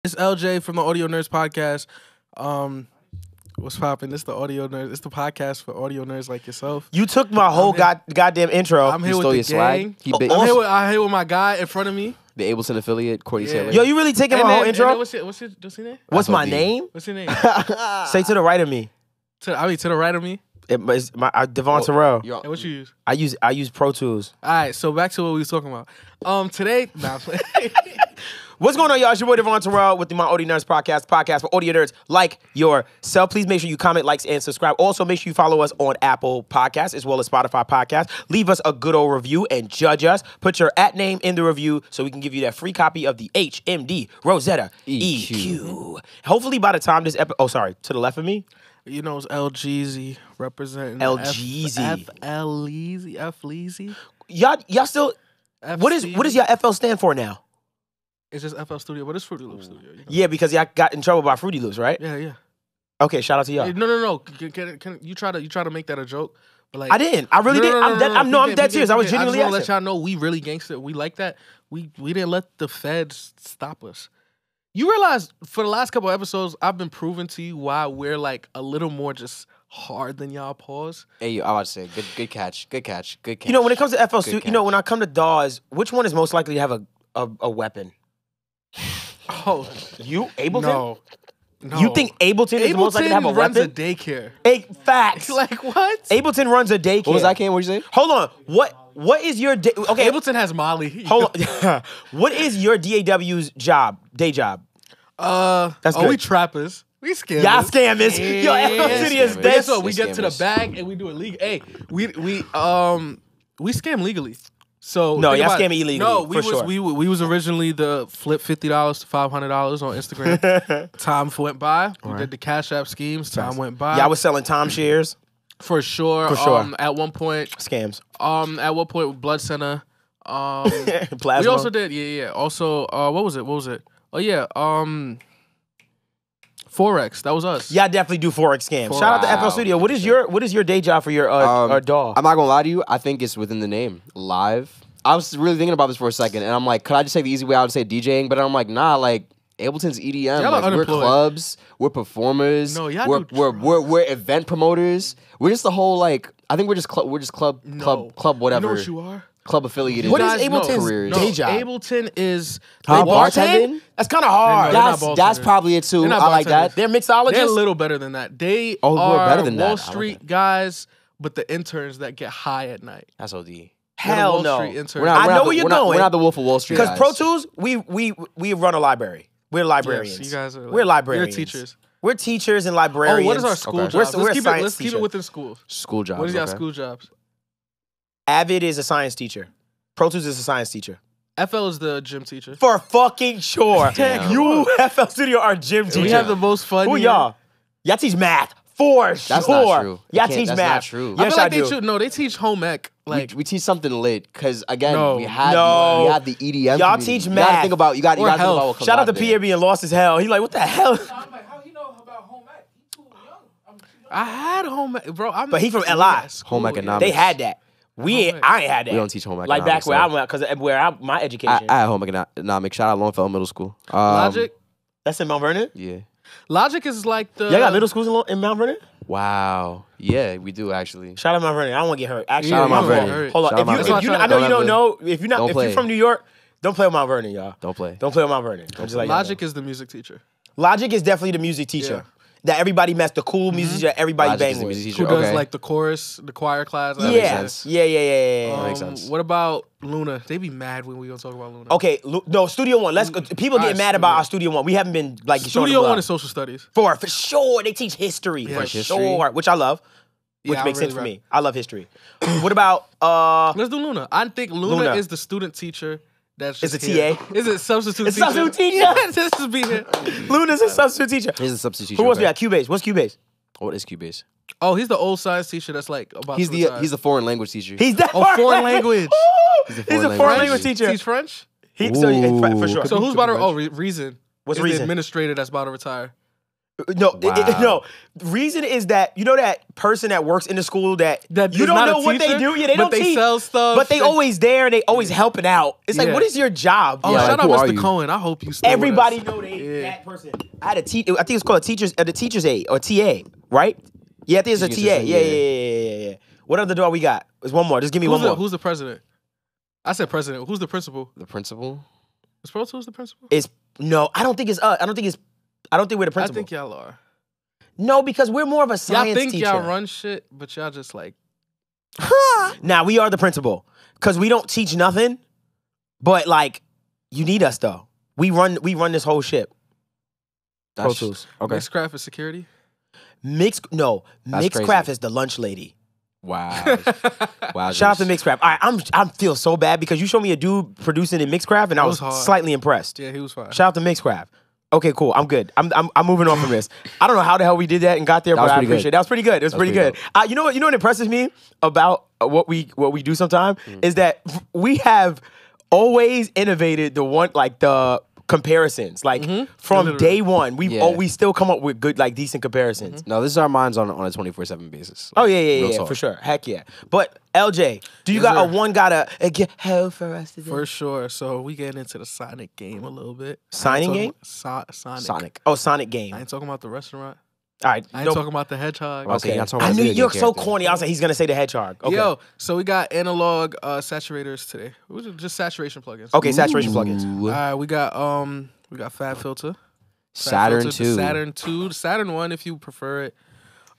It's LJ from the Audio Nerds podcast. What's poppin'? This the Audio Nerds. It's the podcast for audio nerds like yourself. You took my whole goddamn intro. I'm here with the gang. I'm here with my guy in front of me. The Ableton affiliate, Courtney Taylor. Yo, you really taking my whole intro? What's your name? What's my name? What's your name? Say to the right of me. To the right of me. It's my Devvon Terrell. Hey, what you use? I use Pro Tools. All right, so back to what we was talking about. Today, What's going on, y'all? It's your boy Devvon Terrell with the My Audio Nerds podcast for audio nerds like yourself. Please make sure you comment, likes, and subscribe. Also, make sure you follow us on Apple Podcasts as well as Spotify Podcasts. Leave us a good old review and judge us. Put your @name in the review so we can give you that free copy of the HMD Rosetta EQ. Hopefully, by the time this episode, to the left of me. You know, it's LGZ representing LGZ. F-Leezy. Y'all still. What does your FL stand for now? It's just FL Studio. What is Fruity Loops Studio? Yeah, because y'all got in trouble by Fruity Loops, right? Yeah. Okay, shout out to y'all. Hey, no. Can you try to make that a joke? But like, I didn't. I really didn't. I'm dead serious. I was genuinely asking. I just want to let asking. y'all know we really gangster. We like that. We didn't let the feds stop us. You realize for the last couple of episodes, I've been proving to you why we're like a little more just hard than y'all. Pause. Hey, I was about to say, good catch. You know, when it comes to FL Studio, you know, when I come to DAWs, which one is most likely to have a weapon? Oh, you Ableton? No. You think Ableton is most likely to have a runs weapon? a daycare. Facts. Like what? Ableton runs a daycare. What was that, Cam? What'd you say? Hold on. What is your okay? Ableton has Molly. Hold on. What is your DAW's day job? That's good. We trappers. We scammers. Y'all scammers. Yo, FL Studio is dead. That's what we get to the bag and we do it legal. Hey, we scam legally. So no, y'all scamming illegally. No, sure. we was originally the flip $50 to $500 on Instagram. Time went by. We did the Cash App schemes. Time went by. Y'all was selling timeshares. For sure. At one point, scams. At one point, Blood Center. Plasma. We also did. Yeah. Also, what was it? Oh yeah. Forex. That was us. Y'all definitely do Forex scams. Shout out to FL Studio. What is your day job for your DAW? I'm not gonna lie to you. I think it's within the name. Live. I was really thinking about this for a second, and I'm like, could I just say the easy way? I would say DJing, but I'm like, nah. Like Ableton's EDM. Like, we're clubs. We're performers. No, y'all we're event promoters. We're just the whole like. I think we're just club whatever. You know what you are? Club affiliated. What is Ableton's day job? Ableton is bartending. That's kind of hard. That's probably it too. I like that. They're mixologists. They're a little better than that. They we're better than Wall that. Street guys, but the interns that get high at night. That's OD. Hell no. I know where you're going. We're not the Wolf of Wall Street. Because Pro Tools, we run a library. We're librarians. Yes, you guys are. We're librarians. You're teachers. We're teachers and librarians. Oh, what is our school jobs? Let's keep it within schools. School jobs. What is your school jobs? Avid is a science teacher. Pro Tools is a science teacher. FL is the gym teacher. For fucking sure. You FL Studio are gym teachers. We have the most fun. Who y'all? Y'all teach math. For sure. That's not true. Y'all teach math. That's not true. Yes, I feel like do. No, they teach home ec. Like we teach something lit because again we had the EDM. Y'all community. teach You math. gotta think about you gotta think about what comes Shout out to there. Pierre being lost as hell. He like, what the hell? I'm like, how he know about home ec? He too young. I had home ec, bro. But he from LI. Home economics. They had that. I ain't had that. We don't teach home economics. Like back where I went, because my education. I had home economics. Shout out Longfellow Middle School. Logic. That's in Mount Vernon? Yeah. Logic is like the. Y'all got middle schools in Mount Vernon? Wow. Yeah, we do actually. Shout out Mount Vernon. I don't want to get hurt. Actually, Shout out Mount Vernon. Hold on. I know you don't know. If you're from New York, don't play with Mount Vernon, y'all. Don't play with Mount Vernon. Logic is the music teacher. Logic is definitely the music teacher. That everybody mess the cool music that everybody bang with. Who does like the chorus, the choir class? Yeah. Yeah. That makes sense. What about Luna? They be mad when we don't talk about Luna. Okay, no, Studio One. Let's go. People get mad about our Studio One. We haven't been like Studio One is social studies. For sure. They teach history for sure, which I love. Which makes sense for me. I love history. What about Let's do Luna. I think Luna is the student teacher. That's it's just a here. TA. Is it substitute teacher? Substitute teacher. This is be here. Luna's a substitute teacher. He's a substitute teacher. Who else we got? Cubase. What's Cubase? What is Cubase? Oh, he's the old science teacher that's like about He's the foreign language teacher. He's the foreign language. He's a foreign language teacher. He's French? For sure. So who's about to Reason? What's is Reason? The administrator that's about to retire. No, Wow. no. Reason is that you know that person that works in the school that you is don't not a know what they teacher, do. Yeah, they but don't they teach, sell stuff. but they always there. And they always helping out. It's like, Yeah. what is your job? Oh, Yeah, shout like, out who are Mr. you? Cohen. I hope you stay Everybody with us. know Yeah. that person. I had a I think it's called the teacher's aide or TA, right? Yeah, I think it's a Teacher's TA. assistant, Yeah. What other door we got? There's one more. Just give me one more. Who's the president? I said president. Who's the principal? The principal. Is Pro Tools the principal? I don't think it's us. I don't think we're the I principal. think y'all are. No, because we're more of a science Y'all think teacher. y'all run shit, but y'all just like Now we are the principal because we don't teach nothing, but like you need us though. We run this whole ship. Pro Tools. Okay. Mixcraft is security. Mixcraft crazy. is the lunch lady. Wow. Wow. Shout out to Mixcraft. All right, I feel so bad because you showed me a dude producing in Mixcraft and I That was was hard. slightly impressed. Yeah, he was fine. Shout out to Mixcraft. Okay, cool. I'm good. I'm moving on from this. I don't know how the hell we did that and got there, That but was I pretty good. appreciate it. That was pretty good. It was pretty good. You know what impresses me about what we do sometimes is that we have always innovated the comparisons. Like from Literally. day one, Yeah. we still come up with good decent comparisons. No, this is our minds on a 24/7 basis. Oh Real yeah, talk. for sure. Heck yeah. But LJ, do you Yes, got sir. gotta get hell for us today? For sure. So we getting into the Sonic game a little bit. Signing game? Sonic. Sonic. Oh, Sonic game. I ain't talking about the restaurant. All right. I ain't No- talking about the hedgehog. Okay. you're not talking I about knew video you're game so character. corny. I was like, he's gonna say the hedgehog. Okay. Yo, so we got analog saturators today. Which are just saturation plugins. Okay, saturation plugins. Ooh. All right, we got Fab Filter. Fab Saturn Filter, 2. the Saturn 2, the Saturn 1 if you prefer it.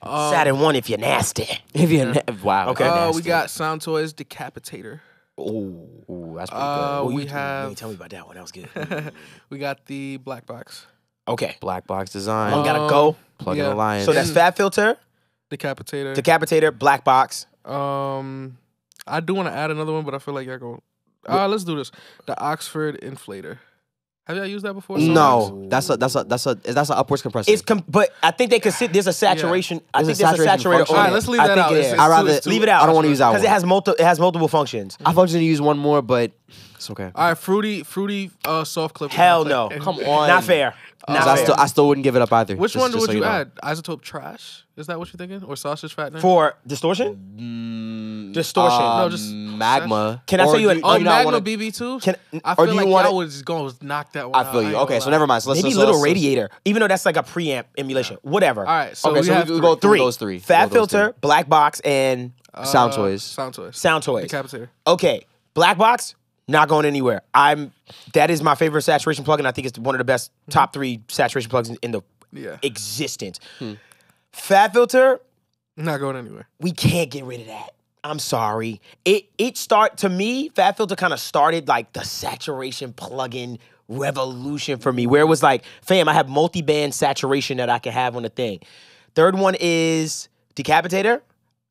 Saturn 1 if you're nasty. If you wow. Okay. you're we nasty. got Sound Toys Decapitator. Ooh, that's pretty good. We You have tell me about that one. That was good. we got the Black Box. Okay. Black box design. One gotta go. Plug yeah. in Alliance. So that's Fab Filter, Decapitator. Decapitator, Black Box. I do want to add another one, but I feel like y'all going. Let's do this. The Oxford Inflator. Have y'all used that before? no, that's an upwards compressor. But I think they consider there's a saturation. I There's think a there's a saturation saturator. function. on All right, it. let's leave I that think out. it It's- is. it's I'd too- rather it's too- Leave it out. I don't want to use that one. because it has multiple functions. I thought you were gonna use one more, but it's okay. All right, fruity soft clip. Hell no. Come on. Not fair. Not I fair. still wouldn't give it up either. Which Just- one just would so you know. add? Isotope trash? Is that what you're thinking? Or sausage fattener? For distortion. Distortion. No, just magma. Can I Or tell you do an- do Oh, you not Magma wanna- BB2? Can- I or feel do you like want y'all it- was going to knock that one I out. feel you. ain't Okay, gonna so lie. never mind. So let's Maybe so little let's- radiator, even though that's like a preamp emulation. Whatever. All right, so Okay, we so have we go through Three. those three. Fab Go those Filter, three. Black Box, and Sound Toys. Sound Toys. Sound Toys. Decapitator. Okay, Black Box, not going anywhere. That is my favorite saturation plugin. I think it's one of the best top 3 saturation plugins in the Yeah. existence. Fab Filter, Not going anywhere. we can't get rid of that. I'm sorry. To me, Fab Filter kind of started like the saturation plugin revolution for me, where it was like, fam, I have multi-band saturation that I can have on the thing. Third one is Decapitator.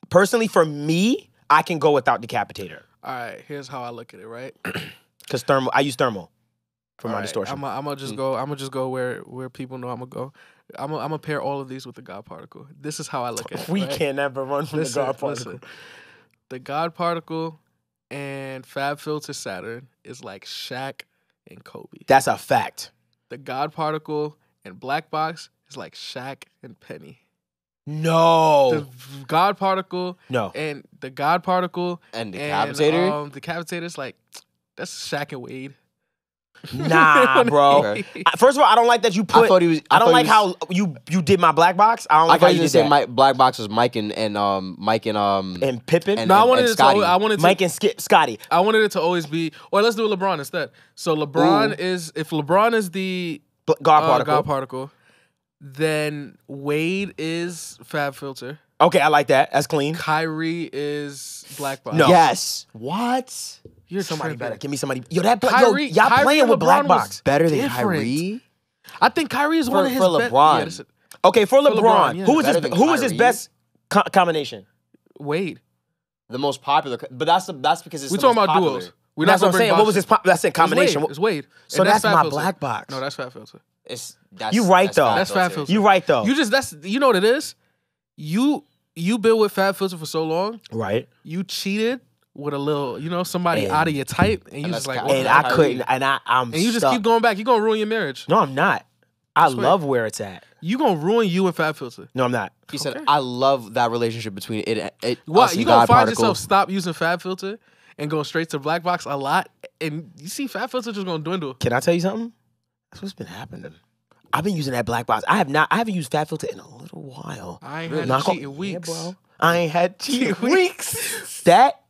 Personally, for me, I can go without Decapitator. All right, here's how I look at it, right? Because I use thermal for my distortion. I'm gonna just go. I'm gonna just go where people know I'm gonna go. I'm gonna pair all of these with the God particle. This is how I look at it. We right? can't ever run from Listen, the God particle. listen. The God particle and Fab Filter Saturn is like Shaq and Kobe. That's a fact. The God particle and Black Box is like Shaq and Penny. No. The God particle No. and the God particle And Decapitator? and Decapitator is like that's Shaq and Wade. Nah, bro. Okay. First of all, I don't like that you put. I thought he was- I I don't thought like he how you did my black box. I don't I like how thought you you did said that. my Black Box was Mike and And Pippin. and- No, I wanted it to. Scotty. I wanted to. Mike and Scotty. I wanted it to always be. Or let's do LeBron instead. So LeBron Ooh. is if LeBron is the God particle. God particle, then Wade is Fab Filter. Okay, I like that. That's clean. Kyrie is Black Box. No. Yes. What? You're Somebody tripping. better give me somebody. Yo, y'all Kyrie playing and with black LeBron box. was Better than different. Kyrie? I think Kyrie is one of his for best. LeBron. Yeah, this is- Okay, for LeBron, LeBron, yeah. who was Better than who was his Kyrie? best combination? Wade. The most popular, but that's because it's We the talking most about popular. duos. We're That's not what I'm gonna saying. What was his? That's in combination. It's Wade. So And that's Fab my Filter. black box. No, that's Fab Filter. That's You right, though. That's Fab Filter. You right though. You know what it is. You built with Fab Filter for so long. right. You cheated with a little, somebody And- out of your type, and you and just that's like, Kyrie. And what I the- couldn't. And I'm. and you just stuck. keep going back. You're gonna ruin your marriage. No, I'm not. I love where it's at. You gonna ruin you and Fab Filter. No, I'm not. He said, "I love that relationship between it What us and you gonna God find Particle." yourself stop using Fab Filter and go straight to Black Box a lot, and you see Fab Filter just gonna dwindle. Can I tell you something? That's what's been happening. I've been using that Black Box. I haven't used Fab Filter in a little while. I ain't had Not cheating gonna- weeks. Yeah, bro. I ain't had cheating weeks. That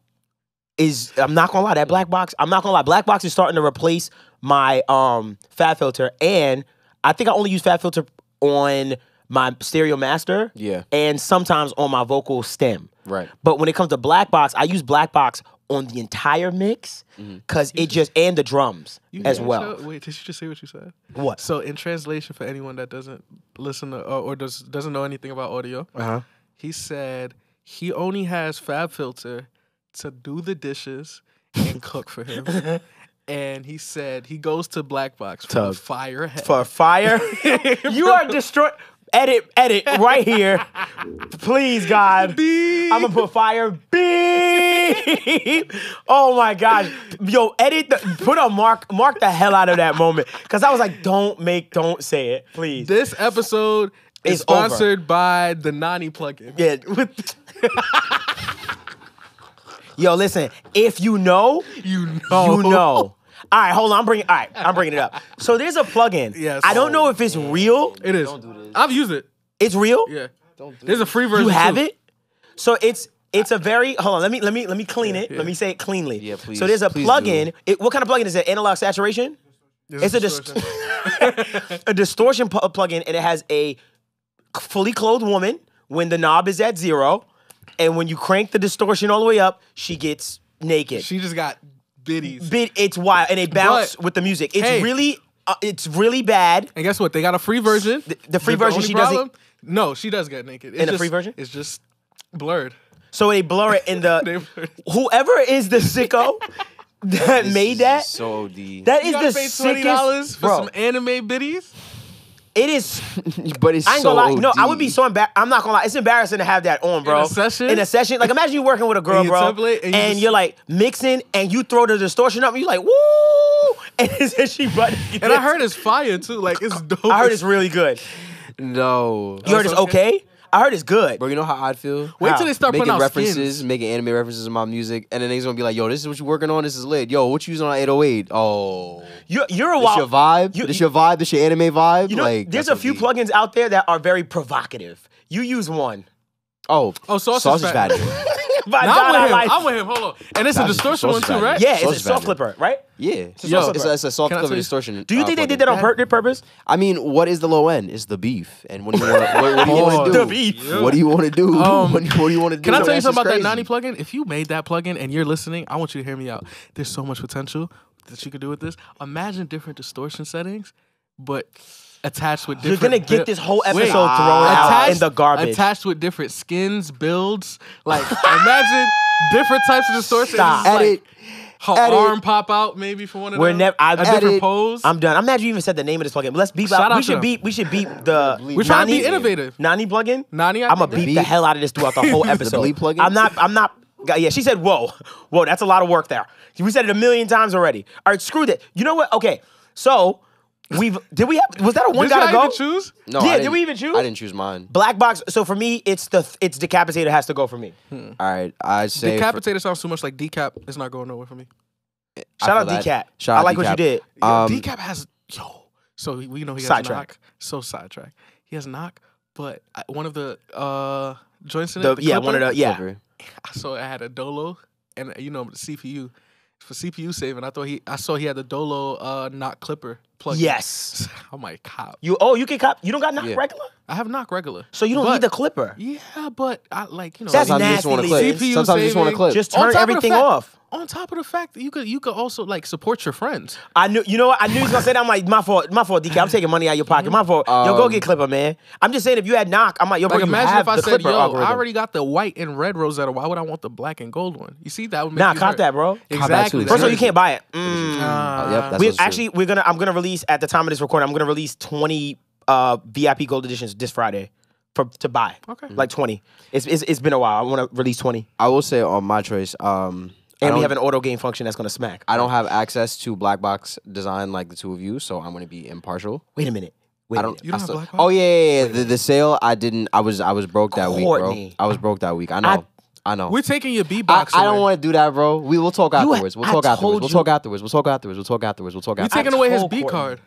is, I'm not gonna lie, that Black Box, I'm not gonna lie, Black Box is starting to replace my Fab Filter, and I think I only use Fab Filter on my stereo master, Yeah. and sometimes on my vocal stem. Right. But when it comes to Black Box, I use Black Box on the entire mix because it just, and the drums You as can't well. tell- Wait, did you just say what you said? What? So in translation, for anyone that doesn't listen to or doesn't know anything about audio, Uh-huh. he said he only has Fab Filter to do the dishes and cook for him. And he said he goes to Black Box for the Tug. fire head. For fire, you are destroyed. Edit right here. Please, God. Beep. I'm gonna put fire. Beep. Oh my gosh. Yo, put a mark the hell out of that moment. Cause I was like, don't say it, please. This episode is It's over. sponsored by the Nani plugin. Yeah. Yo, listen, if you know, You know. you know. All right, hold on. I'm bringing it up. So there's a plugin. Yes. I don't know if it's real. It is. Don't do this. I've used it. It's real? Yeah. Don't do There's a free version. You have too. it? So it's a very hold on. Let me clean it. Let me say it cleanly. Yeah, please. So there's a Please plugin. What kind of plugin is it? Analog saturation? There's It's distortion. a distortion plugin, and it has a fully clothed woman when the knob is at 0, and when you crank the distortion all the way up, she gets naked. She just got biddies. It's wild, and they bounce But, with the music. It's hey. really bad. And guess what? They got a free version. The free version, only she doesn't- problem- No, she does get naked. It's In the just- free version? It's just blurred. So they blur it in They the. blur it. Whoever is the sicko that made that, So OD. that You is gotta the pay sickest. $20 for Bro, some anime biddies. it is. But it's I ain't so gonna lie. No, I OD. would be so embarrassed. I'm not gonna lie. It's embarrassing to have that on, bro. In a session? In a session. Like, imagine you working with a girl, In your bro, template, and you just- you're like mixing, and you throw the distortion up, and you're like, woo! And then she butt. And I heard it's fire too. Like it's dope. I heard it's really good. No. You heard it's okay? I heard it's good. Bro, you know how I'd feel? Wait till they start Making putting out references, skins. making anime references in my music, and then they's gonna be like, "Yo, this is what you working on. This is lit. Yo, what you using on 808? Oh, You're a this wild. your vibe. You- This your vibe. This your anime vibe. You know, like, there's that's a few OD. plugins out there that are very provocative. You use one. Oh, Sausage fatty. By Now God, I'm I with him. like- I'm with him. Hold on. And it's a Sausage- distortion one sausage too, value. right? Yeah, it's a Sausage soft value. flipper, right? Yeah, Yo, it's a soft can I clip tell you- distortion. Do you think they plugin. did that on purpose? I mean, what is the low end? It's the beef, and what do you want? What do you want to do? The beef. What do you want to do? what do you want to do? Can I tell you That's something about just that Nani crazy. plugin? If you made that plugin and you're listening, I want you to hear me out. There's so much potential that you could do with this. Imagine different distortion settings, but attached with You're different. gonna get this whole episode Wait. thrown out Attached- in the garbage. Attached with different skins, builds. Like imagine different types of distortion. Stop. It's just Edit. Like, her Edit. arm pop out maybe for one of We're them. never- a different Edit. pose. I'm done. I'm mad you even said the name of this plugin. But let's beep Shout out. out We to should them. beep. We should beep the. We're trying to be Nani- innovative. Nani plugin. Nani, I'm gonna think beep that- the hell out of this throughout the whole episode. bleep plugin? I'm not. Yeah, she said, "Whoa, whoa, that's a lot of work there." We said it a million times already. All right, screw that. You know what? Okay, so was that a one Did y'all gotta go? even choose? No, Yeah, I did didn't- we even choose? I didn't choose mine. Black box. So for me, it's decapitator has to go for me. All right, I say Decapitator sounds too much like decap. It's not going nowhere for me. Shout out feel that. Decat. Shout I out like what you Decap. did. Decap has So we know he has Sidetrack. knock. So sidetrack. He has knock, but one of the joints in it. One of the Flipper. I saw it had a dolo, and the CPU for CPU saving. I saw he had the dolo knock clipper plug. Yes. I'm like cop. You can cop. You don't got knock Yeah. regular, I have knock regular, so you don't But- need the clipper. Yeah, but I like That's Sometimes you just nasty, want to Lee. clip. CPU Sometimes you just want to saving. clip. Just On turn top of the everything fact- off. On top of the fact that you could also like support your friends. I knew. You know what? I knew he was gonna say that. I'm like, my fault, DK. I'm taking money out of your pocket. My fault. Yo, go get clipper, man. I'm just saying, if you had knock, I'm like, yo, bro, Like you imagine have if I the said, clipper "Yo, algorithm. I already got the white and red Rosetta. Why would I want the black and gold one?" You see, that would make Nah, you cop hurt. that, bro. Exactly. too. First of all, you Crazy. can't buy it. Yep, that's We what's true. actually, I'm gonna release at the time of this recording. I'm gonna release 20 VIP gold editions this Friday to buy. Okay. Like 20. It's been a while. I want to release 20, I will say on my choice. and we have an auto game function that's gonna smack. I don't have access to black box design like the two of you, so I'm going to be impartial. Wait a minute. I don't. You don't I have still- Black Box? Oh yeah. The sale. I didn't. I was broke that week, bro. Courtney. I was broke that week. I know. I know. We're taking your B box. I don't want to do that, bro. We'll talk afterwards. We'll I talk afterwards. told We'll you- talk afterwards. We'll talk afterwards. We'll talk afterwards. We'll talk We're afterwards. taking away his told B Courtney. card.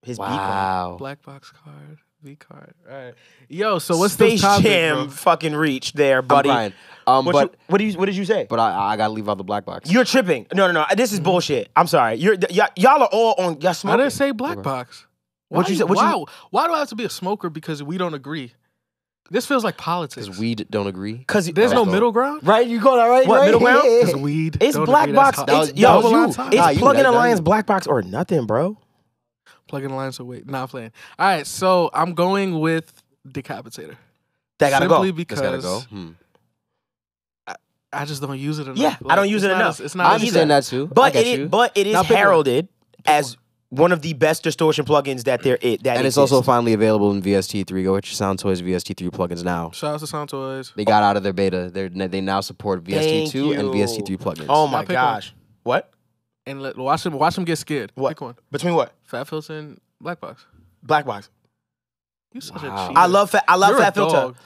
His B card. Wow. Black box card. V card. All right. Yo, so what's Space the topic, Jam bro? fucking reach there, buddy. I'm crying. What did you say? But I gotta leave out the black box. You're tripping. No. This is bullshit. I'm sorry. Y'all are all on. Y'all I smoking. didn't say black box. What you said? What you- Why do I have to be a smoker because we don't agree? This feels like politics. Because we don't agree. Because There's no middle ground. Right? You call that right? What, middle ground? Because weed. It's don't black agree, box. that's hot. It's That was yo. you. It's It's Nah, you- plug-in that- alliance black box or nothing, bro. Plug-in lines or wait. Nah, I'm playing. All right, so I'm going with decapitator. That gotta Simply go. because Just gotta go. I just don't use it enough. Yeah, I don't use it's it not enough. It's I not either. understand that too. I But get you. it is Now pick one. heralded as one of the best distortion plugins that there is. And it's also finally available in VST3. Go hit your Sound Toys VST3 plugins now. Shout out to Sound Toys. They got out of their beta. They now support VST2 and you. VST3 plugins. Oh Now my pick one. gosh. What? And watch them get scared. What? Pick one. Between what? Fat Filter and Black Box. Black box. You such Wow. a cheater. I love Fat You're a Filter. dog.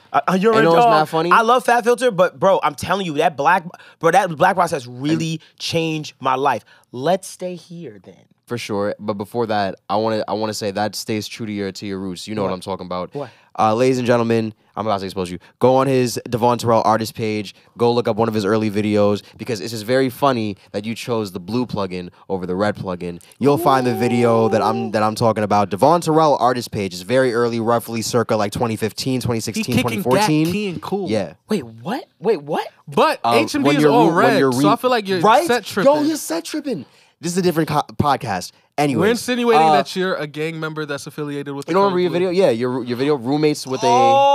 You're You a know what's dog. not funny? I love Fat Filter, but bro, I'm telling you that black box has really changed my life. Let's stay here then. For sure. But before that, I want to say that stays true to your roots. You know what I'm talking about. What? Ladies and gentlemen, I'm about to expose you. Go on his Devvon Terrell artist page. Go look up one of his early videos because it's just very funny that you chose the blue plugin over the red plugin. You'll find the video that I'm talking about. Devvon Terrell artist page is very early, roughly circa like 2015, He 2016, kicking 2014. Gat Key and cool. Yeah. Wait, what? But But HMD when is you're all re- when red, you're so I feel like you're right? set tripping. Yo, you're set tripping. This is a different podcast. Anyways, We're insinuating that you're a gang member that's affiliated with. You don't remember your video? Yeah, your video roommates with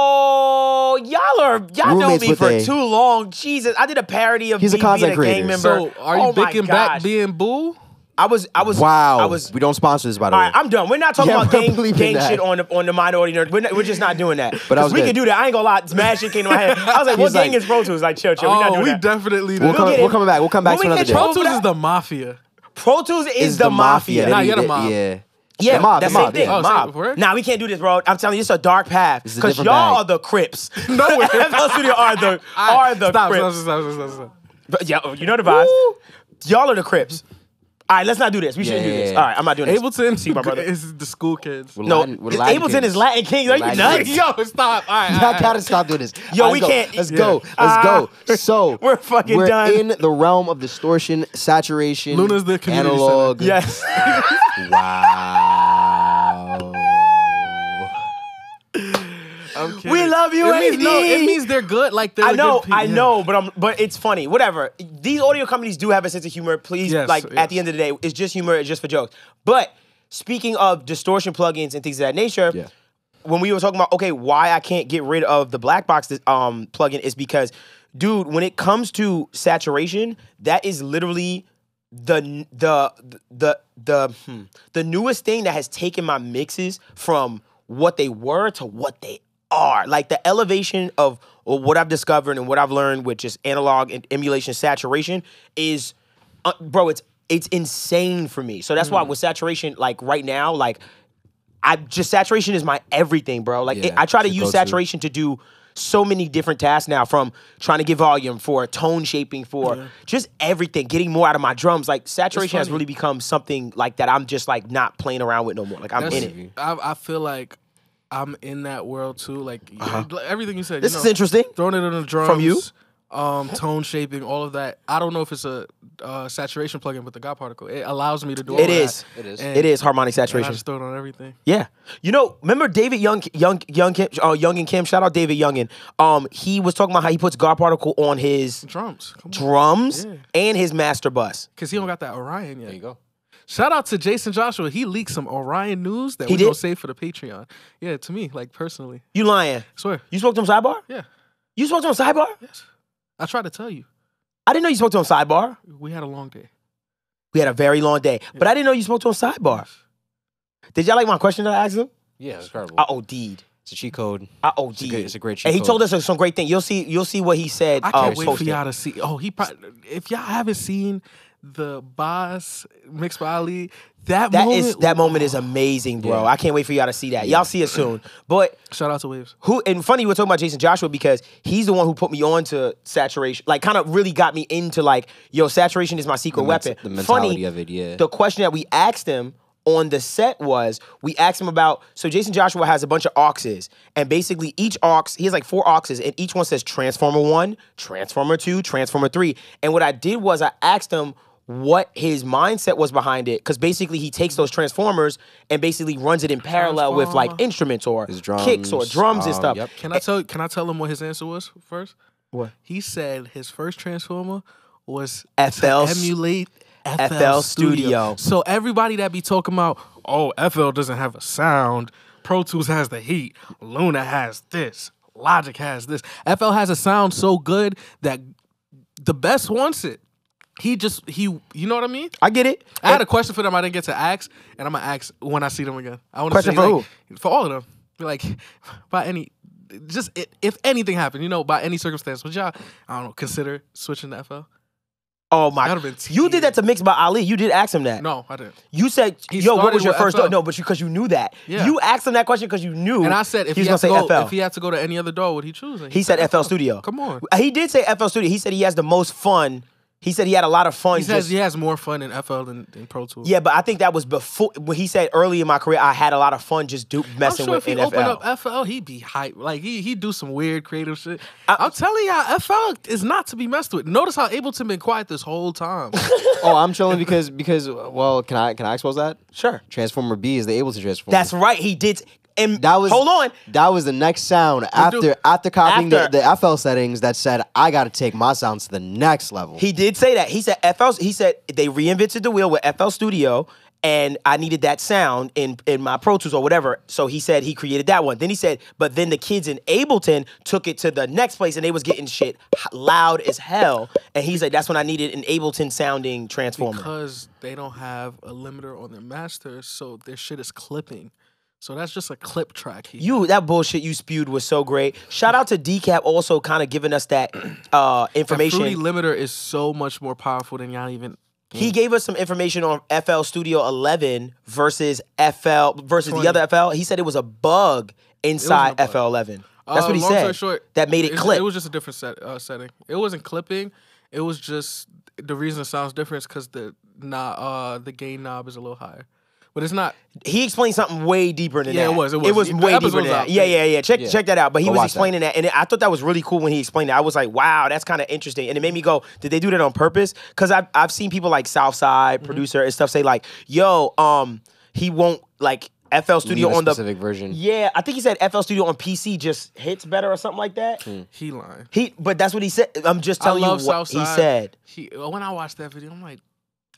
Oh, y'all know Roommates me with for a- too long. Jesus, I did a parody of He's a me content being a gang creator. member. So are you Oh my picking back gosh. being Boo? I was. Wow. I was. We don't sponsor this, by the All way. right, I'm done. We're not talking Yeah, about we're gang believing that. shit on the Minority Nerd. We're just not doing that. But that 'Cause was we good. can do that. I ain't gonna lie. Mad shit came to my head. I was like, what He's like- gang is Pro Tools? Like, chill. We're not doing we that. definitely. We'll do. come back. We'll come back When to we another get day. Pro told- Tools that- is the mafia. Pro Tools is the mafia. Nah, They you're the need it- mob. Yeah. Yeah, The mob, that's the the same mob, thing. yeah. Oh, Mob. for real? Nah, we can't do this, bro. I'm telling you, it's a dark path. This is a Because different y'all bag. are the Crips. No, we're FL Studio are the Stop. Crips. But yeah, you know the vibes. Y'all are the Crips. All right, let's not do this. We shouldn't do this. Yeah. All right, I'm not doing this. Ableton See my brother. is the school kids. We're No, Latin- we're Latin Ableton kings. is Latin Kings. Are you Latin nuts? kings. Yo, stop. All right. I gotta stop doing this. Yo, All we go. can't- Let's yeah. go. Let's go. So We're fucking done. in the realm of distortion, saturation, Luna's the community analog. Yes. Wow. I'm kidding. We love you, It means, AD. it means they're good. Like they're I the know, good people. I know, but it's funny. Whatever. These audio companies do have a sense of humor. Please, Yes, like yes. at the end of the day, it's just humor. It's just for jokes. But speaking of distortion plugins and things of that nature, Yeah. when we were talking about why I can't get rid of the black box plugin is because, dude, when it comes to saturation, that is literally the newest thing that has taken my mixes from what they were to what they are. Like the elevation of what I've discovered and what I've learned with just analog and emulation saturation is, bro, it's insane for me. So that's why with saturation, like right now, like saturation is my everything, bro. Like Yeah, I try to it's a use go-to. saturation to do so many different tasks now, from trying to get volume, for tone shaping, for just everything, getting more out of my drums. Like saturation has funny. really become something like that I'm just like not playing around with no more. Like I'm That's- in it. I feel like I'm in that world too. Like everything you said. This you is know, interesting. Throwing it in the drums From you? Tone shaping, all of that. I don't know if it's a saturation plugin, but the God particle it allows me to do. All It is. That. It is. And- It is harmonic and I saturation. just throw it on everything. Yeah. You know, remember David Young Kim, Young and Kim? Shout out David Youngin. He was talking about how he puts God particle on his Drums, come on. drums Yeah. and his master bus. Because he don't got that Orion yet. There you go. Shout out to Jason Joshua. He leaked some Orion news that He we gonna did? save for the Patreon. Yeah, to me, like personally. You lying. Swear. You spoke to him sidebar? Yeah. You spoke to him sidebar? Yes. I tried to tell you. I didn't know you spoke to him sidebar. We had a long day. We had a very long day. But I didn't know you spoke to him sidebar. Did y'all like my question that I asked him? Yeah, it's incredible. I OD'd. It's a cheat code. I OD'd. It's a great cheat And he code. told us some great thing. You'll see what he said. I can't wait for posted. y'all to see. Oh, if y'all haven't seen the boss mixed by Ali. That moment is amazing, bro. Yeah. I can't wait for y'all to see that. Y'all see it soon. But Shout out to Waves. and funny, we're talking about Jason Joshua because he's the one who put me on to saturation, like kind of really got me into like, yo, saturation is my secret weapon. The mentality funny, of it, yeah. The question that we asked him on the set was, we asked him about, so Jason Joshua has a bunch of auxes, and basically each aux, he has like 4 auxes, and each one says Transformer 1, Transformer 2, Transformer 3. And what I did was I asked him what his mindset was behind it, because basically he takes those transformers and basically runs it in parallel with like instruments or kicks or drums and stuff. Yep. Can I tell him what his answer was first? What? He said his first transformer was FL to emulate FL Studio. So everybody that be talking about, oh, FL doesn't have a sound, Pro Tools has the heat, Luna has this, Logic has this. FL has a sound so good that the best wants it. You know what I mean? I get it. I had a question for them I didn't get to ask, and I'm gonna ask when I see them again. I want to Question say, for like, for all of them. Be like, by any, just if anything happened, by any circumstance, would y'all, I don't know, consider switching to FL? Oh my! That'd have been You did that to Mix by Ali. You did ask him that. No, I didn't. You said, He "Yo, what started was your with first?" FL. No, but because you knew that. Yeah. You asked him that question because you knew. And I said, if he he, was had gonna to say go, FL. if he had to go to any other door, would he choose? And He said FL Studio. Come on. He did say FL Studio. He said he has the most fun. He said he had a lot of fun. He says he has more fun in FL than Pro Tools. Yeah, but I think that was before. When he said early in my career, I had a lot of fun just messing I'm sure with if he NFL. opened up FL, he'd be hype. Like he'd do some weird creative shit. I'm telling y'all, FL is not to be messed with. Notice how Ableton been quiet this whole time. Oh, I'm chilling because well, can I expose that? Sure. Transformer B is the Ableton transformer. That's right. He did. And That was hold on. That was the next sound after copying the FL settings that said I got to take my sounds to the next level. He did say that. He said He said they reinvented the wheel with FL Studio, and I needed that sound in my Pro Tools or whatever. So he said he created that one. Then he said, but then the kids in Ableton took it to the next place, and they was getting shit loud as hell. And he's like, that's when I needed an Ableton sounding transformer. Because they don't have a limiter on their masters, so their shit is clipping. So that's just a clip track. That bullshit you spewed was so great. Shout out to Decap also kind of giving us that information. The Fruity limiter is so much more powerful than y'all even. He gave us some information on FL Studio 11 versus the other FL. He said it was a bug inside bug. FL 11. That's what he long said. story short, that made it clip. It was just a different setting. It wasn't clipping. It was just the reason it sounds different is because the gain knob is a little higher. But it's not. He explained something way deeper than that. Yeah, it was. It was way deeper than that. Yeah. Check that out. But he was explaining that, and I thought that was really cool when he explained it. I was like, wow, that's kind of interesting, and it made me go, did they do that on purpose? Because I've seen people like Southside producer and stuff say like, yo, he won't like FL Studio on the specific version. Yeah, I think he said FL Studio on PC just hits better or something like that. He lying. But that's what he said. I'm just telling you what Southside. he said. When I watched that video, I'm like.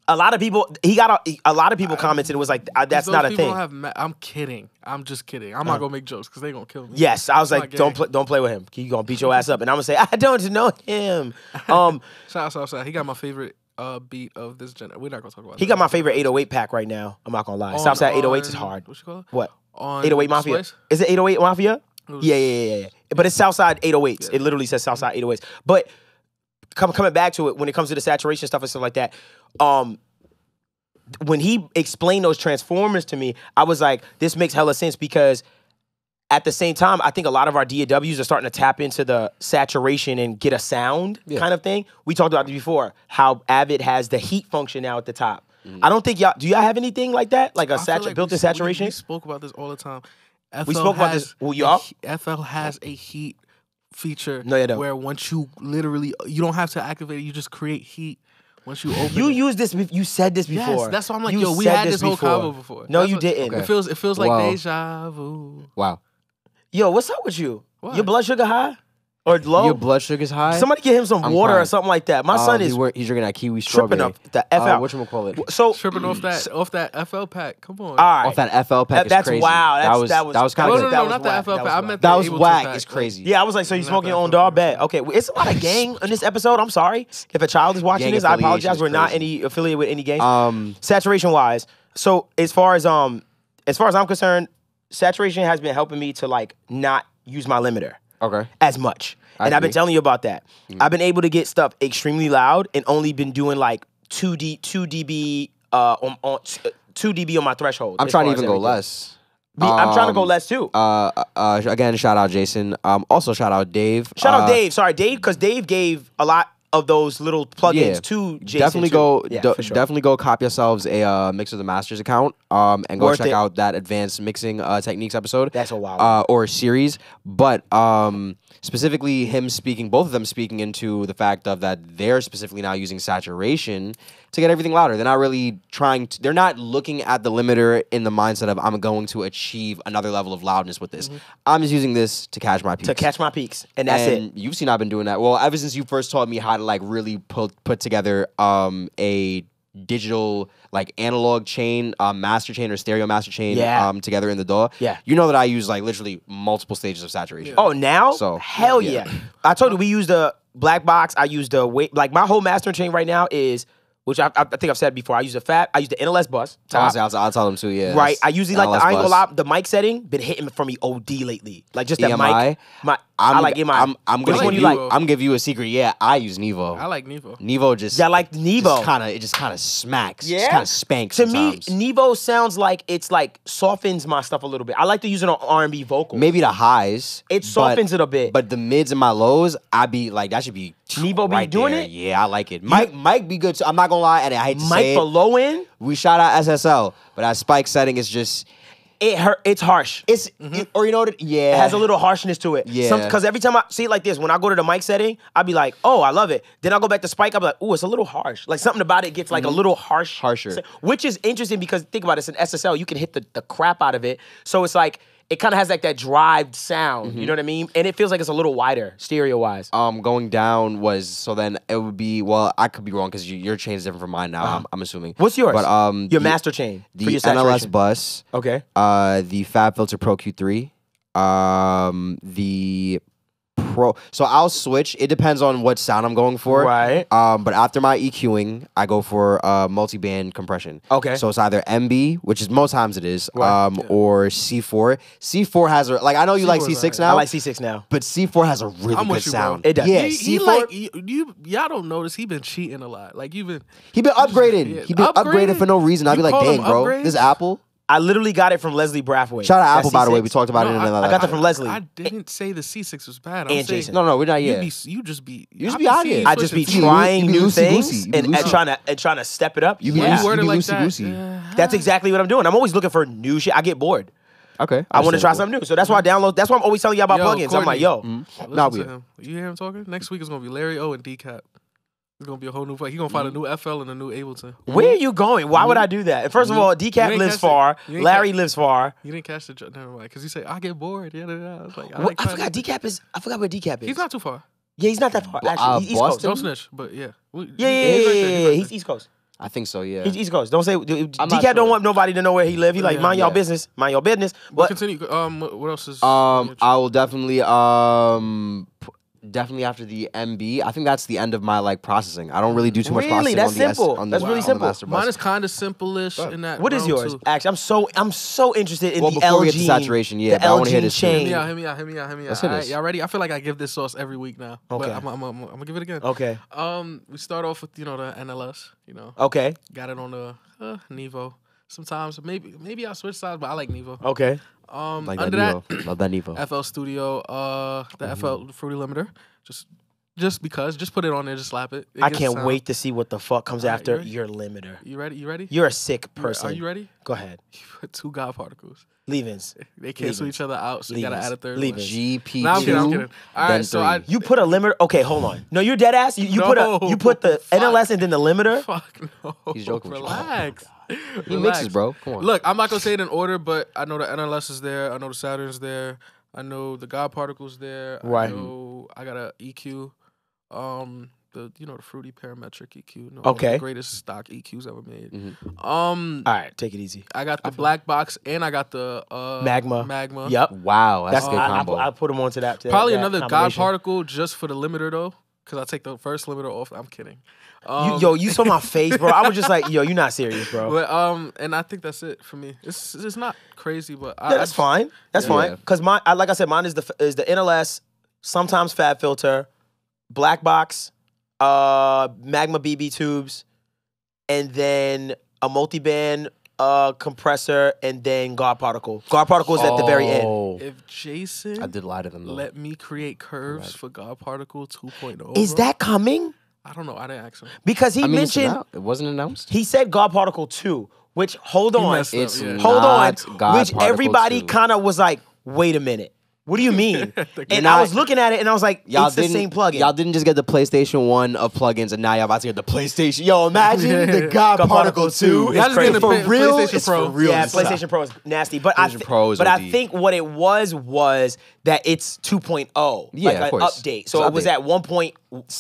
A lot of people, a lot of people commented. It was like, that's not a thing. I'm kidding. I'm just kidding. I'm not gonna make jokes because they gonna kill me. Yes, I was like, don't play with him. He gonna beat your ass up, and I'm gonna say, I don't know him. Shout out Southside. He got my favorite beat of this genre. We're not gonna talk about. He got my favorite 808 pack right now. I'm not gonna lie. Southside 808s is hard. What you call it? What? On 808 Mafia. Splice? Is it 808 Mafia? Yeah. But it's Southside 808s. Yeah. It literally says Southside 808s. But coming back to it, when it comes to the saturation stuff and stuff like that, when he explained those transformers to me, I was like, this makes hella sense because at the same time, I think a lot of our DAWs are starting to tap into the saturation and get a sound kind of thing. We talked about this before, how Avid has the heat function now at the top. I don't think do y'all have anything like that? Like a built-in saturation? We spoke about this all the time. We spoke about this. Well, y'all? FL has a heat feature No, you don't. where once you you don't have to activate it, you just create heat. Once you open use this. You said this before. Yes, that's why I'm like, You we said had this whole combo before. No, That's you what- didn't. Okay. It feels like Wow. deja vu. Wow. Yo, what's up with you? What? Your blood sugar high or low? Your blood sugar's high. Somebody get him some I'm water or crying. something like that. My son is He's drinking that kiwi tripping strawberry. up the F out. Whatchamacallit? So Tripping off that FL pack. Come on. all right. Off that FL pack. That's is crazy. wow. That was kind No, of no, that no, was not whack. the FL That pack. I was meant that the was Ableton whack. pack. It's crazy. Yeah, I was like, so you Not smoking that your own FL dog? pack. Bet. Okay, it's a lot of gang on this episode. I'm sorry if a child is watching Gang this. I affiliation apologize. is We're not crazy. any affiliated with any gang. Saturation wise, so as far as I'm concerned, saturation has been helping me to like not use my limiter Okay. as much. I And I've been agree. telling you about that. I've been able to get stuff extremely loud and only been doing like 2 dB on 2 dB on my threshold. I'm as trying to far as even go everything. less. I'm trying to go less too. Again, shout out Jason. Also shout out Dave. Shout out Dave. Sorry, Dave, because Dave gave a lot of those little plugins Yeah. to Jason. Definitely too. go. Yeah, for sure. Definitely go cop yourselves a Mix of the Masters account. And go Worth check it. out that advanced mixing techniques episode. That's a wild one. Or series, but specifically both of them speaking into the fact of that they're specifically now using saturation to get everything louder. They're not really they're not looking at the limiter in the mindset of I'm going to achieve another level of loudness with this. I'm just using this to catch my peaks. To catch my peaks, and that's it. You've seen I've been doing that. Well, ever since you first taught me how to like really put together a digital like analog chain, master chain or stereo master chain together in the DAW. Yeah. You know that I use like literally multiple stages of saturation. Oh, now? So, hell yeah. I told you we use the black box. I use the like my whole master chain right now is, which I think I've said before. I use the NLS bus. Top. I'll tell them too. Yeah. Right. I usually like the, I ain't gonna bus. lie, the mic setting been hitting for me OD lately. Like just that EMI? mic. I like EMI. I'm Which gonna one give you you. like? I'm give you a secret. Yeah, I use Nevo. I like Nevo. Nevo just. Yeah, I like Nevo. It just kind of smacks. Yeah? Just kind of spanks. To me, sometimes. Nevo sounds like it's like softens my stuff a little bit. I like to use it on R&B vocals. Maybe the highs. It softens it a bit. But the mids and my lows, I'd be like, that should be Nevo be right doing there. it? Yeah, I like it. Mike be good too. I'm not gonna lie, and I hate to Mic say for it. low end, We shout out SSL, but that spike setting is just it's harsh. or you know what? Yeah, It has a little harshness to it. Yeah. Because every time I see it like this, when I go to the mic setting, I'll be like, oh, I love it. Then I'll go back to spike, I'll be like, ooh, it's a little harsh. Like something about it gets like a little harsher. Which is interesting because think about it, it's an SSL. You can hit the crap out of it. So it's like, it kind of has like that drive sound. You know what I mean? And it feels like it's a little wider, stereo-wise. Going down was so then it would be I could be wrong because your chain is different from mine now. I'm assuming. What's yours? But your master chain the for your NLS saturation. bus. Okay. The Fab Filter Pro Q3. The Pro. So I'll switch. It depends on what sound I'm going for. Right. But after my EQing, I go for multi-band compression. Okay. So it's either MB, which is most times it is, Right. or C4. C4 has I know you like C4 's C6 alright. now. I like C6 now. But C4 has a really I'm good with you, bro. sound. It does. Yeah, He C4. like y'all don't notice he been cheating a lot. Like you've been He been upgrading. Yeah, He been upgrading for no reason. I'd You be like, call dang, them bro, upgrades? this Apple. I literally got it from Leslie Brathwaite. Shout out That Apple, by the way. C6. We talked about it in No, another. I got that from Leslie. I didn't say the C6 was bad. And I'm saying Jason. No, we're not yet. You just be out here. I just be You trying be new loosey things goosey. You be and loosey. trying to step it up. You be Yeah. loosey- worded be like loosey-goosey. that. That's exactly what I'm doing. I'm always looking for new shit. I get bored. Okay. I want to try something new. So that's why I download. That's why I'm always telling y'all about plugins. I'm like, yo, Listen Nah, to we- him. You hear him talking? Next week is gonna be Larry O and Decap. It's gonna be a whole new fight. He gonna find a new FL and a new Ableton. where are you going? Why would I do that? First of all, You Decap ain't lives catch it. far. You ain't Larry catch- lives far. You didn't catch the joke, never mind. Because he said I get bored. Yeah, I was like, I forgot Decap is. I forgot where Decap is. He's not too far. Yeah, he's not that far. Actually, he's East Coast. Boston? Don't snitch, but yeah. Yeah, He's right there, he's right East Coast. I think so, yeah. He's East Coast. Don't say not Decap sure. don't want nobody to know where he live. He like Yeah, mind y'all yeah. business. Mind your business. But But continue. What else is? I will definitely definitely after the MB. I think that's the end of my like processing. I don't really do too much Really? processing That's on the simple. on That's the, really on the simple. master bus. Mine is kind of simple-ish in that. what is realm, yours? too. Actually, I'm so interested in Well, the before we LG get to saturation, yeah, the but I wanna LG hear this too. Hit chain. me out. Hit me out. Let's hit this. Y'all ready? I feel like I give this sauce every week now. Okay. But I'm gonna give it again. Okay. We start off with the NLS. Okay. Got it on the Nevo. Sometimes maybe I switch sides, but I like Nevo. Okay. Like Under that that, Nevo. Love that Nevo. FL Studio, the FL Fruity Limiter. Just because, just put it on there, just slap it. It I gets can't sound. wait to see what the fuck comes Alright, after you ready? your limiter. You ready? You ready? You're a sick person. Are you ready? Go ahead. You put two God particles. Leave-ins. They cancel each other out, so you gotta Leave-ins. add a third Leave-ins. GP2. Nah, I'm kidding. I'm kidding. All then right, so 3. You put a limiter. Okay, hold on. No, you're dead ass. You No, put the fuck. NLS and then the limiter. Fuck no. He's joking with you. Relax. He mixes, bro. Come on. Look, I'm not gonna say it in order, but I know the NLS is there. I know the Saturn's there. I know the God particles there. Right. I know I got a EQ. The fruity parametric EQ. One of Okay. the greatest stock EQs ever made. Mm-hmm. All right, take it easy. I got the black box and I got the Magma. Magma. Yep. Wow, that's a good I combo. put them onto that. Probably that another God combination. particle just for the limiter though, because I take the first limiter off. I'm kidding. You saw my face, bro. I was just like, yo, you're not serious, bro. But and I think that's it for me. It's not crazy, but Yeah, that's fine. That's Yeah. fine. Because like I said, mine is the NLS, sometimes Fab Filter, black box, Magma BB tubes, and then a multi-band compressor, and then guard particle. Guard particle is at the very end. If Jason I did lie to them though. let me create curves for God Particle 2.0, Is bro, that coming? I don't know. I didn't ask him. Because he I mean, it's mentioned announced. It wasn't announced. he said guard particle 2, which hold on, messed up, It's yeah. hold on, not God which Particle everybody 2. kind of was like, wait a minute. What do you mean? And not- I was looking at it and I was like, it's the same plugin. Y'all didn't just get the PlayStation 1 of plugins, and now y'all about to get the PlayStation. Yo, imagine the God God Particle Particle 2. 2 Y'all is just crazy. getting For the real, PlayStation it's Pro. for real. Yeah, This is- PlayStation Pro is nasty. But I PlayStation Pro is but I OD. think what it was that it's 2.0. Yeah, like of an course. update. So It's it was update. at 1.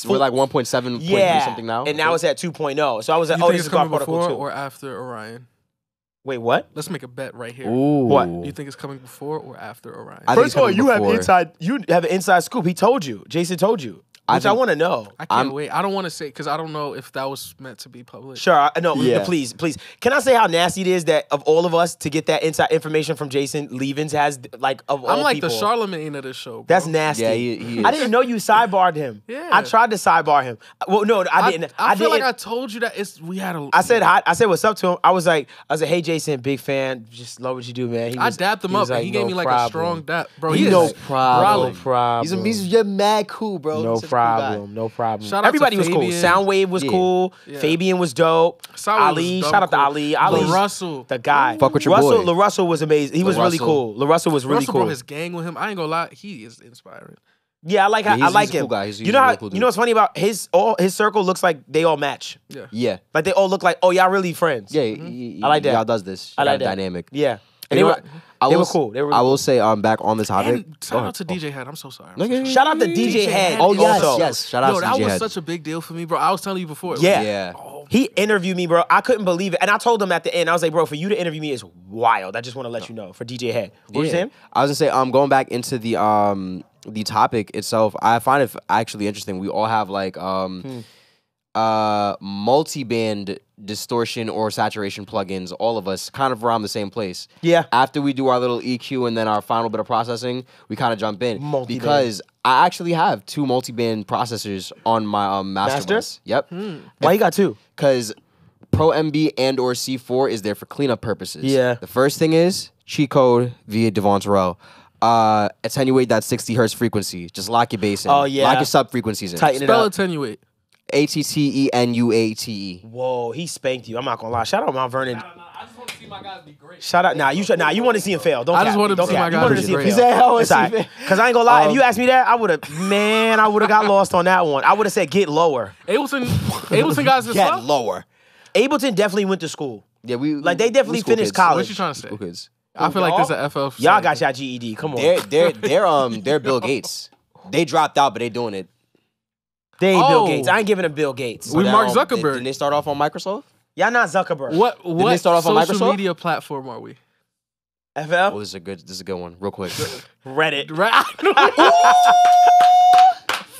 We're like 1.7 yeah, something now. and now it's at 2.0. So I was like, You oh, think this it's is God coming Particle before 2. or after Orion? Wait, what? Let's make a bet right here. Ooh. What? You think it's coming before or after Orion? I think First of all, it's you coming have before. you have an inside scoop. He told you. Jason told you. Which I think- want to know. I can't wait. I don't want to say because I don't know if that was meant to be public. Sure, no, Yeah. please. Can I say how nasty it is that of all of us to get that inside information from Jason, Levens has like of all I'm like people. the Charlemagne of this show. Bro. That's nasty. Yeah, he I is. didn't know you sidebarred him. Yeah. I tried to sidebar him. Well, no, I didn't. I feel didn't. like I told you that we had a. I said hi. I said what's up to him. I was like, hey Jason, big fan. Just love what you do, man. He I was- dapped him he up was and he gave no me like a problem. strong dap, bro. He He no is problem. brolic. He's just mad cool, bro. No Such a cool guy. problem. No problem. Shout out to Everybody was cool. Fabian. Soundwave was Yeah. cool. Yeah. Fabian was dope. Soundwave Ali, was dumb shout out to cool. Ali. Ali, Russell. the guy. Fuck with your Russell, boy. LaRussell was amazing. He was really LaRussell. cool. LaRussell was really Russell cool. brought his gang with him. I ain't gonna lie, he is inspiring. Yeah, I like Yeah, how, I like he's a him. cool guy. He's You know a how really cool you know what's funny about his circle looks like they all match. Yeah. Yeah. Like they all look like, oh, y'all really friends. Yeah, I like that. Y'all does this. I like Y'all that. dynamic. Yeah. And You they know were what? I they will were cool. They were really I will say, back on the topic. And shout out to DJ Head. I'm so sorry. I'm No, so yeah, sorry. yeah. Shout out to DJ Head. Oh, yes, also. yes. Shout out Yo, to that DJ was Head. such a big deal for me, bro. I was telling you before. Yeah. Yeah. He interviewed me, bro. I couldn't believe it. And I told him at the end, I was like, bro, for you to interview me is wild. I just want to let you know for DJ Head. What were you saying? I was gonna say, going back into the topic itself, I find it actually interesting. We all have like multi-band distortion or saturation plugins, all of us kind of around the same place. Yeah. After we do our little EQ and then our final bit of processing, we kind of jump in. Multi-band. Because I actually have 2 multi-band processors on my master Master? bus. Yep. Why you got 2? Because Pro MB and or C4 is there for cleanup purposes. Yeah. The first thing is cheat code via Devvon Terrell. Attenuate that 60 hertz frequency. Just lock your bass in. Oh, yeah. Lock your sub frequencies in. Tighten it Spell up. attenuate. ATTENUATE. Whoa, he spanked you. I'm not gonna lie. Shout out Mount Vernon. I just want to see my guys be great. Shout out. You want to see him fail. Don't I cap. just wanted to Don't see cap. my You guys wanted to be see him great. fail. He said, "Hell, It's I all see right. Cause I ain't gonna lie. If you asked me that, I would have got lost on that one. I would have said get lower. Ableton guys is Get slow? lower. Ableton definitely went to school. Yeah, we Like, they definitely we school finished kids. college. What you trying to say? School kids. I feel like Y'all? there's a FF. Y'all got y'all GED. Come on. They're Bill Gates. They dropped out, but they doing it. They ain't Bill Oh. Gates. I ain't giving them Bill Gates. We Now, Mark Zuckerberg. Didn't they start off on Microsoft? Y'all not Zuckerberg. What they start off on social Microsoft? media platform are we? Oh, FL? this is a good one. Real quick. Reddit. Right?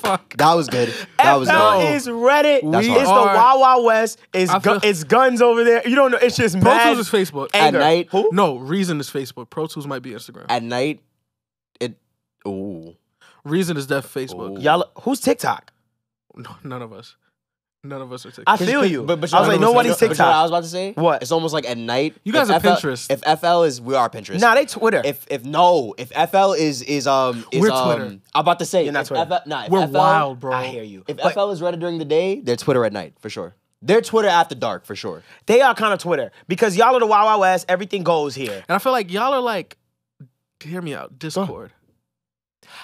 Fuck. That was good. That was FL good. is Reddit. That's It's hard. the Wild Wild West. I feel- It's guns over there. You don't know. It's just Pro mad Tools is Facebook. anger. At night. Who? No, Reason is Facebook. Pro Tools might be Instagram. At night, ooh. Reason is def Facebook. Ooh. Y'all, who's TikTok? No, none of us. None of us are I TikTok. feel you. But I was like, nobody's but you know what I TikTok. was about to say? What? It's almost like at night. You guys if are FL Pinterest. If FL is, we are Pinterest. Nah, they Twitter. If FL is We're Twitter. I'm about to say You're not if Twitter. if We're FL wild, bro. I hear you. If But FL is Reddit during the day, they're Twitter at night for sure. They're Twitter after dark for sure. they are kind of Twitter because y'all are the Wild Wild West. Everything goes here. And I feel like y'all are like, hear me out, Discord.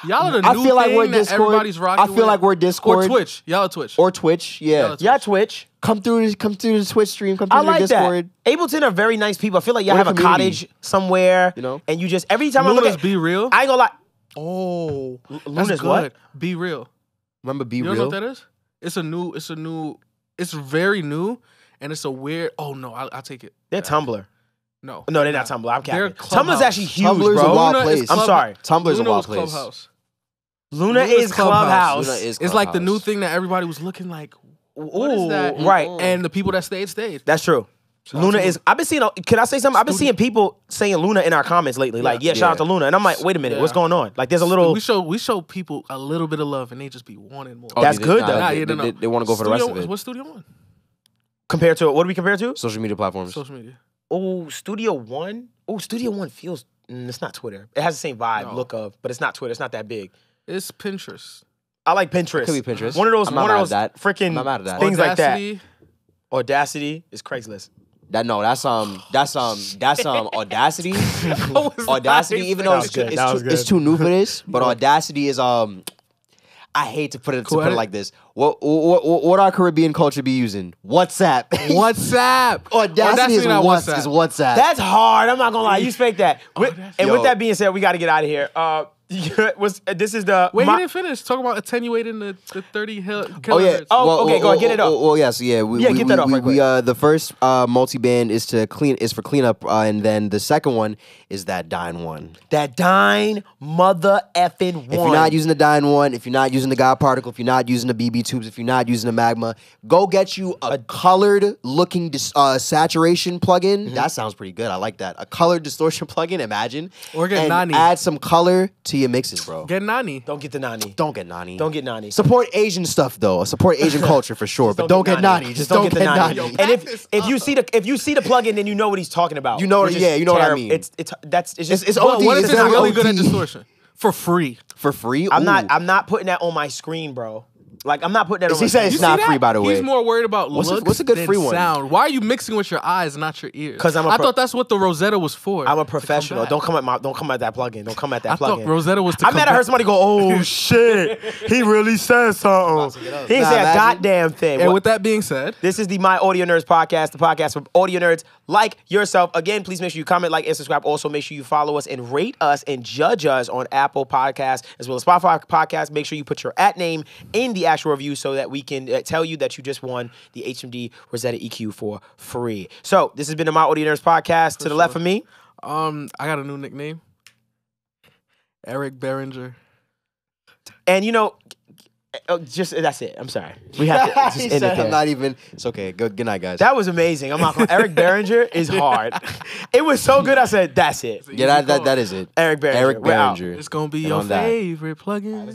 Y'all are the I new feel like thing we're that Discord. everybody's rocking I feel with. like we're Discord Or Twitch. Y'all are Twitch. or Twitch. Yeah, Y'all are Y'all Twitch. come through the Twitch stream. Come through I like the Discord. that. Ableton are very nice people. I feel like y'all We're have a a community. cottage somewhere, You know? and you just every time I Luna's look at, Be Real. I ain't gonna lie. Oh, Luna's that's what? good. Be Real. Remember, Be You don't Real. know what that is? It's very new, and it's a weird. Oh no, I'll take it. They're Tumblr. No, No, they're not Tumblr. I'm They're capping. Tumblr's Clubhouse. actually huge, Tumblr's a bro. wild Luna is place. I'm Club- sorry. Tumblr's a Luna wild was place. Clubhouse. Luna Luna's is Clubhouse. Clubhouse. Luna is It's like the new Clubhouse. thing that everybody was looking like. What is Ooh, that? right. And the people that stayed. That's true. Shout out Luna to is. I've been seeing. Can I say something? I've been seeing people saying Luna in our comments lately. Like, yeah, shout out to Luna, and I'm like, wait a minute, Yeah. what's going on? Like, there's a little. We show people a little bit of love, and they just be wanting more. Oh, That's they- good, nah, though. Nah, They, yeah, no. they want to go for the rest Studio- of it. What Studio One? Compared to what do we compare to? Social media platforms. Social media. Oh, Studio One. Oh, Studio One feels. It's not Twitter. It has the same vibe, look of, but it's not Twitter. It's not that big. It's Pinterest. I like Pinterest. Could be Pinterest. One of those. I'm not One mad of at those that. freaking I'm not mad at that. things Audacity. like that. Audacity is Craigslist. That's Audacity. Audacity, even though That was good. it's too new for this, but Audacity is I hate to put it like this. What our Caribbean culture be using? WhatsApp. WhatsApp. Audacity is not WhatsApp. That's hard. I'm not gonna lie. You fake that. With Yo. that being said, we got to get out of here. This is the. Wait, he didn't finish. Talk about attenuating the 30 kilohertz. Oh yeah. Okay, go ahead, get it up. Well, yes, yeah. Get that off right quick. The first multi-band is for cleanup, and then the second one is that Dine one. That Dine mother effing one. If you're not using the Dine one, if you're not using the God particle, if you're not using the BB tubes, if you're not using the Magma, go get you a colored looking saturation plugin. Mm-hmm. That sounds pretty good. I like that. A colored distortion plugin. Imagine. Or get and Nani. Add some color to your mixes, bro. Get Nani. Don't get the Nani. Don't get Nani. Don't get Nani. Support Asian stuff though. Support Asian culture for sure, but don't get Nani. Just don't get Nani. Yo, and if you see the plugin, then you know what he's talking about. You know, Which is you know what I terrible. mean. It's just It's Well, OD. what if It's it's very really good at OD. distortion? For free. For free? I'm Ooh. not putting that on my screen, bro. Like I'm not putting that on He my said screen. it's not free, by the way. He's more worried about What's looks a good than free one? sound. Why are you mixing with your eyes, not your ears? 'Cause I thought that's what the Rosetta was for. I'm a to come professional. back. Don't come at that plugin. Don't come at that I plugin. thought Rosetta was to I come might have back. heard somebody go, "Oh shit, he really said something." He didn't Nah, say a imagine. goddamn thing. And with that being said, This is the My Audio Nerds podcast, the podcast for audio nerds like yourself. Again, please make sure you comment, like, and subscribe. Also, make sure you follow us and rate us and judge us on Apple Podcasts as well as Spotify Podcasts. Make sure you put your @name in the actual review so that we can tell you that you just won the HMD Rosetta EQ for free. So this has been the My Audio Nerds podcast. To the left of me, I got a new nickname. Eric Behringer. and just that's it. I'm sorry. We have to just He end it said, there. I'm not even. It's okay. Good night, guys. That was amazing. I'm not going. Eric Behringer is hard. It was so good. I said, "That's it." Yeah, that is it. Eric Behringer. Eric We're out. Behringer. It's gonna be And your on that. favorite plugin.